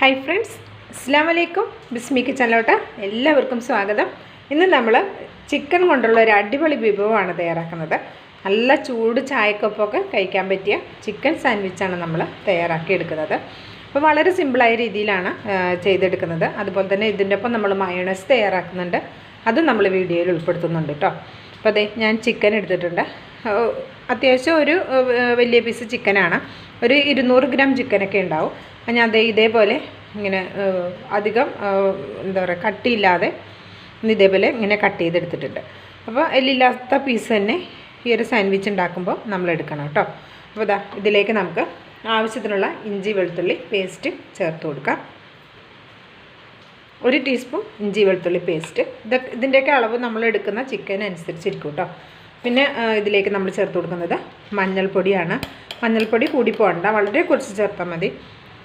Hi friends, അസ്സലാമു അലൈക്കും. ബിസ്മി കിച്ചണിലോട്ട് എല്ലാവർക്കും സ്വാഗതം. ഇന്ന് നമ്മൾ ചിക്കൻ കൊണ്ടുള്ള ഒരു അടിപൊളി വിഭവമാണ് തയ്യാറാക്കുന്നത്. നല്ല ചൂട് ചായക്കൊപ്പമൊക്കെ കഴിക്കാൻ പറ്റിയ ചിക്കൻ സാൻഡ്വിച്ചാണ് നമ്മൾ തയ്യാറാക്കിയെടുക്കുന്നത്. അപ്പോൾ വളരെ സിമ്പിളായ രീതിയിലാണ് ചെയ്തെടുക്കുന്നത്. അതുപോലെ തന്നെ ഇതിൻ്റെ ഒപ്പം നമ്മൾ മയോണൈസ് തയ്യാറാക്കുന്നുണ്ട്. അതും നമ്മൾ വീഡിയോയിൽ ഉൾപ്പെടുത്തുന്നുണ്ട് കേട്ടോ. അപ്പോൾ അതെ, ഞാൻ ചിക്കൻ എടുത്തിട്ടുണ്ട്. അത്യാവശ്യം ഒരു വലിയ പീസ് ചിക്കനാണ്. ഒരു 200 ഗ്രാം ചിക്കനൊക്കെ ഉണ്ടാവും. ഞാൻ ഇതേപോലെ ഇങ്ങനെ അധികം എന്താ പറയുക, കട്ടിയില്ലാതെ ഇതേപോലെ ഇങ്ങനെ കട്ട് ചെയ്തെടുത്തിട്ടുണ്ട്. അപ്പോൾ എല്ലില്ലാത്ത പീസ് തന്നെ ഈ ഒരു സാൻഡ്വിച്ച് ഉണ്ടാക്കുമ്പോൾ നമ്മൾ എടുക്കണം കേട്ടോ. അപ്പോൾ ഇതിലേക്ക് നമുക്ക് ആവശ്യത്തിനുള്ള ഇഞ്ചി വെളുത്തുള്ളി പേസ്റ്റ് ചേർത്ത് കൊടുക്കാം. 1 ടീസ്പൂൺ ഇഞ്ചി വെളുത്തുള്ളി പേസ്റ്റ്. ഇതിൻ്റെയൊക്കെ അളവ് നമ്മൾ എടുക്കുന്ന ചിക്കൻ അനുസരിച്ചിരിക്കും കേട്ടോ. പിന്നെ ഇതിലേക്ക് നമ്മൾ ചേർത്ത് കൊടുക്കുന്നത് മഞ്ഞൾപ്പൊടിയാണ്. മഞ്ഞൾപ്പൊടി കൂടി പോകണ്ട, വളരെ കുറച്ച് ചേർത്താൽ മതി.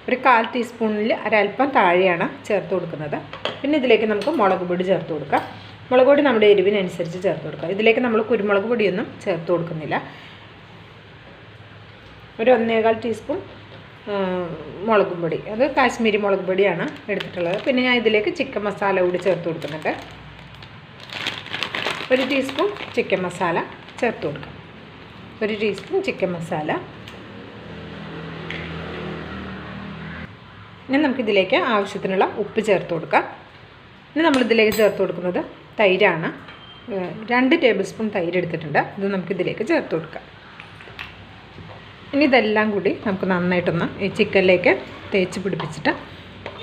ഒരു 1/4 ടീസ്പൂണിൽ ഒരൽപ്പം താഴെയാണ് ചേർത്ത് കൊടുക്കുന്നത്. പിന്നെ ഇതിലേക്ക് നമുക്ക് മുളക് പൊടി ചേർത്ത് കൊടുക്കാം. മുളക് പൊടി നമ്മുടെ എരിവിനനുസരിച്ച് ചേർത്ത് കൊടുക്കാം. ഇതിലേക്ക് നമ്മൾ കുരുമുളക് പൊടിയൊന്നും ചേർത്ത് കൊടുക്കുന്നില്ല. ഒരു 1.25 ടീസ്പൂൺ മുളക് പൊടി, അത് കാശ്മീരി മുളക് പൊടിയാണ് എടുത്തിട്ടുള്ളത്. പിന്നെ ഞാൻ ഇതിലേക്ക് ചിക്കൻ മസാല കൂടി ചേർത്ത് കൊടുക്കുന്നുണ്ട്. 1 ടീസ്പൂൺ ചിക്കൻ മസാല ചേർത്ത് കൊടുക്കാം. 1 ടീസ്പൂൺ ചിക്കൻ മസാല. ഇനി നമുക്കിതിലേക്ക് ആവശ്യത്തിനുള്ള ഉപ്പ് ചേർത്ത് കൊടുക്കാം. ഇനി നമ്മളിതിലേക്ക് ചേർത്ത് കൊടുക്കുന്നത് തൈരാണ്. 2 ടേബിൾ സ്പൂൺ തൈര് എടുത്തിട്ടുണ്ട്. ഇത് നമുക്കിതിലേക്ക് ചേർത്ത് കൊടുക്കാം. ഇനി ഇതെല്ലാം കൂടി നമുക്ക് നന്നായിട്ടൊന്ന് ഈ ചിക്കനിലേക്ക് തേച്ച് പിടിപ്പിച്ചിട്ട്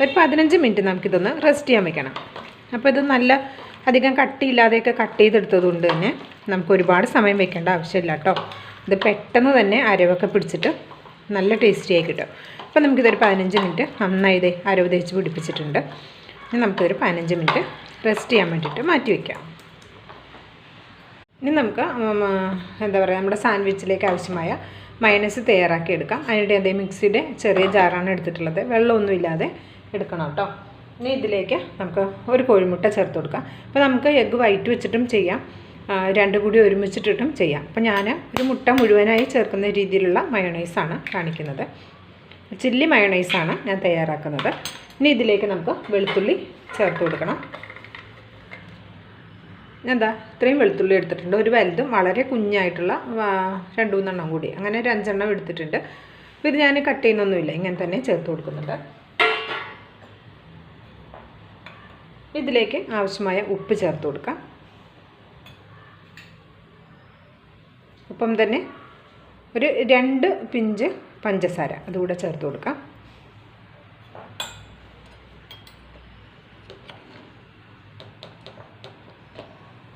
ഒരു 15 മിനിറ്റ് നമുക്കിതൊന്ന് റെസ്റ്റ് ചെയ്യാൻ വെക്കണം. അപ്പോൾ ഇത് നല്ല അധികം കട്ടിയില്ലാതെയൊക്കെ കട്ട് ചെയ്തെടുത്തത് കൊണ്ട് തന്നെ നമുക്ക് ഒരുപാട് സമയം വെക്കേണ്ട ആവശ്യമില്ല കേട്ടോ. ഇത് പെട്ടെന്ന് തന്നെ അരവൊക്കെ പിടിച്ചിട്ട് നല്ല ടേസ്റ്റി ആയി കിട്ടും. അപ്പോൾ നമുക്കിതൊരു 15 മിനിറ്റ് നന്നായി അരവ് തേച്ച് പിടിപ്പിച്ചിട്ടുണ്ട്. ഇനി നമുക്കൊരു 15 മിനിറ്റ് റെസ്റ്റ് ചെയ്യാൻ വേണ്ടിയിട്ട് മാറ്റി വയ്ക്കാം. ഇനി നമുക്ക് എന്താ പറയുക, നമ്മുടെ സാൻഡ്വിച്ചിലേക്ക് ആവശ്യമായ മയോണൈസ് തയ്യാറാക്കിയെടുക്കാം. അതിനിടെ അതേ മിക്സിയുടെ ചെറിയ ജാറാണ് എടുത്തിട്ടുള്ളത്. വെള്ളമൊന്നുമില്ലാതെ എടുക്കണം കേട്ടോ. ഇനി ഇതിലേക്ക് നമുക്ക് ഒരു കോഴിമുട്ട ചേർത്ത് കൊടുക്കാം. അപ്പോൾ നമുക്ക് എഗ്ഗ് വൈറ്റ് വെച്ചിട്ടും ചെയ്യാം, 2 കൂടി ഒരുമിച്ചിട്ടിട്ടും ചെയ്യാം. അപ്പോൾ ഞാൻ ഒരു മുട്ട മുഴുവനായി ചേർക്കുന്ന രീതിയിലുള്ള മയോണൈസാണ് കാണിക്കുന്നത്. ചില്ലി മയോണൈസാണ് ഞാൻ തയ്യാറാക്കുന്നത്. ഇനി ഇതിലേക്ക് നമുക്ക് വെളുത്തുള്ളി ചേർത്ത് കൊടുക്കണം. ഞാൻ ഇത്രയും വെളുത്തുള്ളി എടുത്തിട്ടുണ്ട്. ഒരു വലുതും വളരെ കുഞ്ഞായിട്ടുള്ള 2-3 എണ്ണം കൂടി, അങ്ങനെ ഒരു 5 എണ്ണം എടുത്തിട്ടുണ്ട്. അപ്പോൾ ഇത് ഞാൻ കട്ട് ചെയ്യുന്നൊന്നുമില്ല, ഇങ്ങനെ തന്നെ ചേർത്ത് കൊടുക്കുന്നുണ്ട്. ഇതിലേക്ക് ആവശ്യമായ ഉപ്പ് ചേർത്ത് കൊടുക്കാം. ഒപ്പം തന്നെ ഒരു 2 പിഞ്ച് പഞ്ചസാര അതുകൂടെ ചേർത്ത് കൊടുക്കാം.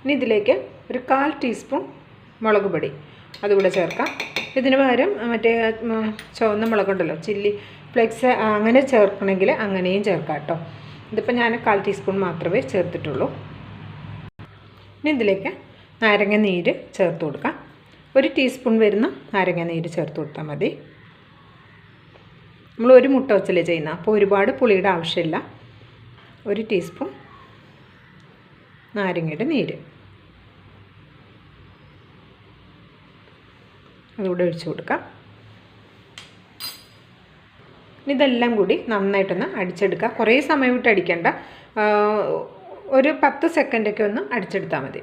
ഇനി ഇതിലേക്ക് ഒരു 1/4 ടീസ്പൂൺ മുളക് പൊടി അതുകൂടെ ചേർക്കാം. ഇതിന് പകരം മറ്റേ ചുവന്ന മുളകുണ്ടല്ലോ, ചില്ലി ഫ്ലേക്സ്, അങ്ങനെ ചേർക്കണമെങ്കിൽ അങ്ങനെയും ചേർക്കാം കേട്ടോ. ഇതിപ്പോൾ ഞാൻ 1/4 ടീസ്പൂൺ മാത്രമേ ചേർത്തിട്ടുള്ളൂ. ഇനി ഇതിലേക്ക് നാരങ്ങ നീര് ചേർത്ത് കൊടുക്കാം. 1 ടീസ്പൂൺ വരുന്ന നാരങ്ങ നീര് ചേർത്ത് കൊടുത്താൽ മതി. നമ്മൾ ഒരു മുട്ട വെച്ചല്ലേ ചെയ്യുന്നത്, അപ്പോൾ ഒരുപാട് പുളിയുടെ ആവശ്യമില്ല. 1 ടീസ്പൂൺ നാരങ്ങയുടെ നീര് അതുകൂടെ ഒഴിച്ച് കൊടുക്കാം. ഇതെല്ലാം കൂടി നന്നായിട്ടൊന്ന് അടിച്ചെടുക്കുക. കുറേ സമയം വിട്ട് അടിക്കേണ്ട, ഒരു 10 സെക്കൻഡൊക്കെ ഒന്ന് അടിച്ചെടുത്താൽ മതി.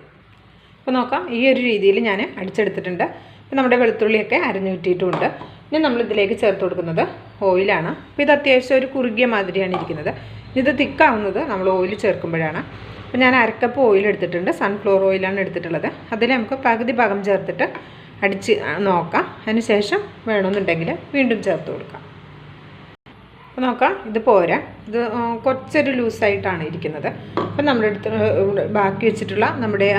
അപ്പോൾ നോക്കാം, ഈ ഒരു രീതിയിൽ ഞാൻ അടിച്ചെടുത്തിട്ടുണ്ട്. അപ്പോൾ നമ്മുടെ വെളുത്തുള്ളിയൊക്കെ അരഞ്ഞു കിട്ടിയിട്ടുമുണ്ട്. ഇനി നമ്മളിതിലേക്ക് ചേർത്ത് കൊടുക്കുന്നത് ഓയിലാണ്. അപ്പോൾ ഇത് അത്യാവശ്യം ഒരു കുറുകിയ മാതിരിയാണ് ഇരിക്കുന്നത്. ഇത് തിക്കാവുന്നത് നമ്മൾ ഓയിൽ ചേർക്കുമ്പോഴാണ്. അപ്പോൾ ഞാൻ 1/2 കപ്പ് ഓയിൽ എടുത്തിട്ടുണ്ട്. സൺഫ്ലവർ ഓയിലാണ് എടുത്തിട്ടുള്ളത്. അതിൽ നമുക്ക് പകുതി ഭാഗം ചേർത്തിട്ട് അടിച്ച് നോക്കാം. അതിനുശേഷം വേണമെന്നുണ്ടെങ്കിൽ വീണ്ടും ചേർത്ത് കൊടുക്കാം. അപ്പോൾ നോക്കാം, ഇത് പോരാ, ഇത് കുറച്ചൊരു ലൂസായിട്ടാണ് ഇരിക്കുന്നത്. അപ്പോൾ നമ്മളെടുത്ത് ബാക്കി വെച്ചിട്ടുള്ള നമ്മുടെ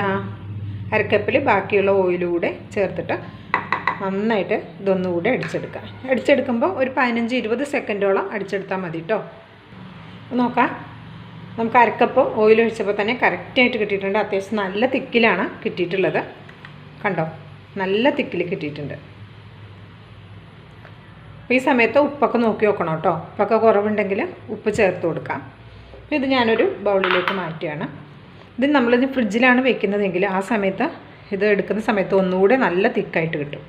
1/2 കപ്പിൽ ബാക്കിയുള്ള ഓയിലൂടെ ചേർത്തിട്ട് നന്നായിട്ട് ഇതൊന്നുകൂടെ അടിച്ചെടുക്കാം. അടിച്ചെടുക്കുമ്പോൾ ഒരു 15-20 സെക്കൻഡോളം അടിച്ചെടുത്താൽ മതി കേട്ടോ. നോക്കാം, നമുക്ക് 1/2 കപ്പ് ഓയിൽ ഒഴിച്ചപ്പോൾ തന്നെ കറക്റ്റായിട്ട് കിട്ടിയിട്ടുണ്ട്. അത്യാവശ്യം നല്ല തിക്കിലാണ് കിട്ടിയിട്ടുള്ളത്. കണ്ടോ, നല്ല തിക്കിൽ കിട്ടിയിട്ടുണ്ട്. അപ്പോൾ ഈ സമയത്ത് ഉപ്പൊക്കെ നോക്കി നോക്കണം കേട്ടോ. ഉപ്പൊക്കെ കുറവുണ്ടെങ്കിൽ ഉപ്പ് ചേർത്ത് കൊടുക്കാം. അപ്പോൾ ഇത് ഞാനൊരു ബൗളിലേക്ക് മാറ്റുകയാണ്. ഇത് നമ്മളിത് ഫ്രിഡ്ജിലാണ് വെക്കുന്നതെങ്കിൽ ആ സമയത്ത് ഇത് എടുക്കുന്ന സമയത്ത് ഒന്നുകൂടെ നല്ല തിക്കായിട്ട് കിട്ടും.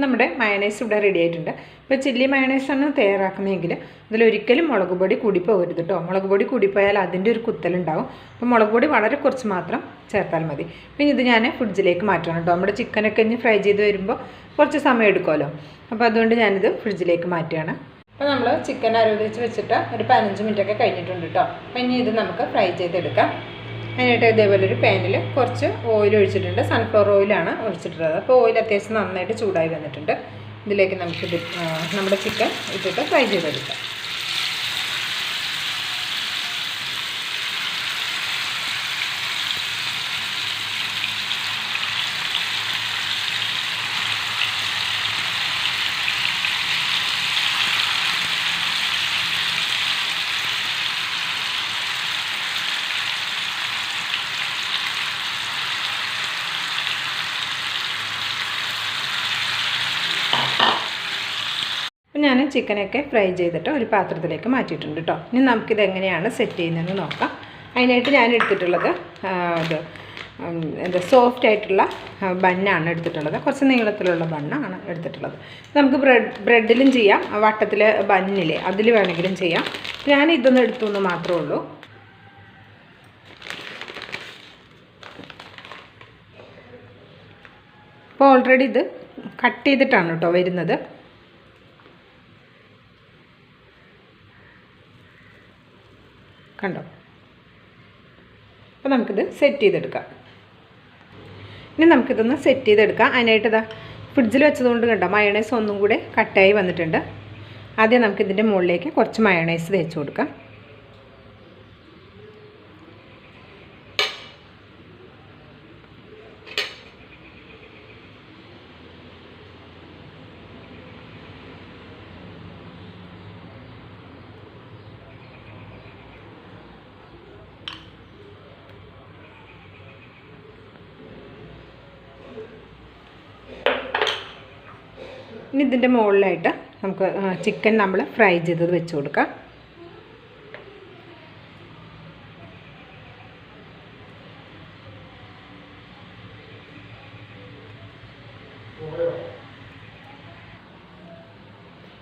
നമ്മുടെ മയണൈസ് ഇവിടെ റെഡി ആയിട്ടുണ്ട്. ഇപ്പോൾ ചില്ലി മയണൈസാണ് തയ്യാറാക്കുന്നതെങ്കിൽ ഇതിലൊരിക്കലും മുളക് പൊടി കൂടിപ്പോകരുത് കേട്ടോ. മുളക് പൊടി കൂടിപ്പോയാൽ അതിൻ്റെ ഒരു കുത്തലുണ്ടാവും. അപ്പോൾ മുളക് പൊടി വളരെ കുറച്ച് മാത്രം ചേർത്താൽ മതി. പിന്നെ ഇത് ഞാൻ ഫ്രിഡ്ജിലേക്ക് മാറ്റണം കേട്ടോ. നമ്മുടെ ചിക്കനൊക്കെ ഇനി ഫ്രൈ ചെയ്ത് വരുമ്പോൾ കുറച്ച് സമയം എടുക്കുമല്ലോ. അപ്പോൾ അതുകൊണ്ട് ഞാനിത് ഫ്രിഡ്ജിലേക്ക് മാറ്റുകയാണ്. അപ്പോൾ നമ്മൾ ചിക്കൻ അരവച്ച് വെച്ചിട്ട് ഒരു 15 മിനിറ്റൊക്കെ കഴിഞ്ഞിട്ടുണ്ട് കേട്ടോ. അപ്പോൾ ഇനി ഇത് നമുക്ക് ഫ്രൈ ചെയ്തെടുക്കാം. അതിനായിട്ട് ഇതേപോലെ ഒരു പാനിൽ കുറച്ച് ഓയിൽ ഒഴിച്ചിട്ടുണ്ട്. സൺഫ്ലവർ ഓയിലാണ് ഒഴിച്ചിട്ടുള്ളത്. അപ്പോൾ ഓയിൽ അത്യാവശ്യം നന്നായിട്ട് ചൂടായി വന്നിട്ടുണ്ട്. ഇതിലേക്ക് നമുക്കിത് നമ്മുടെ ചിക്കൻ ഇട്ടിട്ട് ഫ്രൈ ചെയ്തെടുക്കാം. ഞാൻ ചിക്കനൊക്കെ ഫ്രൈ ചെയ്തിട്ട് ഒരു പാത്രത്തിലേക്ക് മാറ്റിയിട്ടുണ്ട് കേട്ടോ. ഇനി നമുക്കിത് എങ്ങനെയാണ് സെറ്റ് ചെയ്യുന്നതെന്ന് നോക്കാം. അതിനായിട്ട് ഞാൻ എടുത്തിട്ടുള്ളത് സോഫ്റ്റ് ആയിട്ടുള്ള ബണ്ണാണ് എടുത്തിട്ടുള്ളത്. കുറച്ച് നീളത്തിലുള്ള ബണ്ണാണ് എടുത്തിട്ടുള്ളത്. നമുക്ക് ബ്രെഡിലും ചെയ്യാം, വട്ടത്തിൽ ബണ്ണിൽ അതിൽ വേണമെങ്കിലും ചെയ്യാം. ഞാൻ ഇതൊന്നും എടുത്തൊന്ന് മാത്രമേ ഉള്ളൂ. അപ്പോൾ ഓൾറെഡി ഇത് കട്ട് ചെയ്തിട്ടാണ് കേട്ടോ വരുന്നത്. കണ്ടോ? അപ്പോൾ നമുക്കിത് സെറ്റ് ചെയ്തെടുക്കാം. ഇനി നമുക്കിതൊന്ന് സെറ്റ് ചെയ്തെടുക്കാം. അതിനായിട്ട് ഇതാ ഫ്രിഡ്ജിൽ വെച്ചതുകൊണ്ട് കണ്ടോ മയണൈസ് ഒന്നും കൂടെ കട്ടായി വന്നിട്ടുണ്ട്. ആദ്യം നമുക്കിതിൻ്റെ മുകളിലേക്ക് കുറച്ച് മയണൈസ് തേച്ച് കൊടുക്കാം. ഇനി ഇതിൻ്റെ മുകളിലായിട്ട് നമുക്ക് ചിക്കൻ നമ്മൾ ഫ്രൈ ചെയ്തത് വെച്ച് കൊടുക്കാം.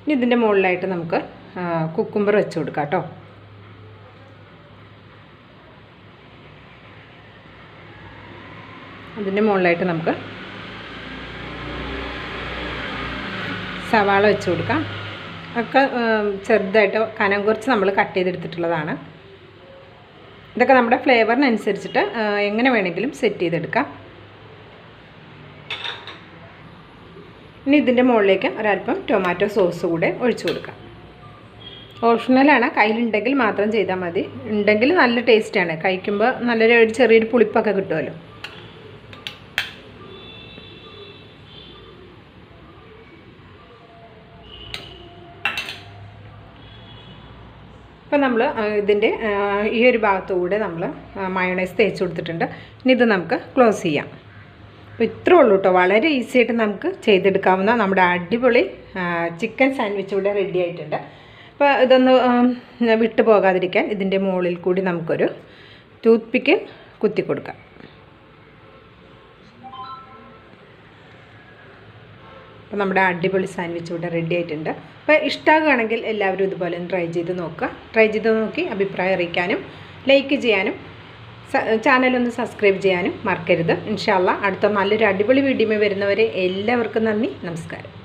ഇനി ഇതിൻ്റെ മുകളിലായിട്ട് നമുക്ക് കുക്കുംബർ വെച്ച് കൊടുക്കാം കേട്ടോ. അതിൻ്റെ മുകളിലായിട്ട് നമുക്ക് സവാള വെച്ച് കൊടുക്കാം. ഒക്കെ ചെറുതായിട്ട് കനം കുറച്ച് നമ്മൾ കട്ട് ചെയ്തെടുത്തിട്ടുള്ളതാണ്. ഇതൊക്കെ നമ്മുടെ ഫ്ലേവറിനനുസരിച്ചിട്ട് എങ്ങനെ വേണമെങ്കിലും സെറ്റ് ചെയ്തെടുക്കാം. ഇനി ഇതിൻ്റെ മുകളിലേക്ക് ഒരല്പം ടൊമാറ്റോ സോസ് കൂടെ ഒഴിച്ചു കൊടുക്കാം. ഓപ്ഷണലാണ്, കയ്യിലുണ്ടെങ്കിൽ മാത്രം ചെയ്താൽ മതി. ഉണ്ടെങ്കിൽ നല്ല ടേസ്റ്റാണ്, കഴിക്കുമ്പോൾ നല്ലൊരു ചെറിയൊരു പുളിപ്പൊക്കെ കിട്ടുമല്ലോ. അപ്പോൾ നമ്മൾ ഇതിൻ്റെ ഈ ഒരു ഭാഗത്തുകൂടെ നമ്മൾ മയോണൈസ് തേച്ച് കൊടുത്തിട്ടുണ്ട്. ഇനി ഇത് നമുക്ക് ക്ലോസ് ചെയ്യാം. അപ്പോൾ ഇത്രേ ഉള്ളൂ കേട്ടോ. വളരെ ഈസി ആയിട്ട് നമുക്ക് ചെയ്തെടുക്കാവുന്ന നമ്മുടെ അടിപൊളി ചിക്കൻ സാൻഡ്വിച്ച് ഇവിടെ റെഡി ആയിട്ടുണ്ട്. അപ്പോൾ ഇതൊന്ന് വിട്ടു പോകാതിരിക്കാൻ ഇതിൻ്റെ മുകളിൽ കൂടി നമുക്കൊരു ടൂത്ത് പിക്ക് കുത്തി കൊടുക്കാം. അപ്പോൾ നമ്മുടെ അടിപൊളി സാൻഡ്വിച്ച് ഇവിടെ റെഡി ആയിട്ടുണ്ട്. അപ്പോൾ ഇഷ്ടമാകുകയാണെങ്കിൽ എല്ലാവരും ഇതുപോലെ ട്രൈ ചെയ്ത് നോക്കുക. ട്രൈ ചെയ്ത് നോക്കി അഭിപ്രായം അറിയിക്കാനും ലൈക്ക് ചെയ്യാനും ചാനലൊന്ന് സബ്സ്ക്രൈബ് ചെയ്യാനും മറക്കരുത്. ഇൻഷാ അല്ലാഹ് അടുത്ത നല്ലൊരു അടിപൊളി വീഡിയോ വരുന്നവരെ എല്ലാവർക്കും നന്ദി, നമസ്കാരം.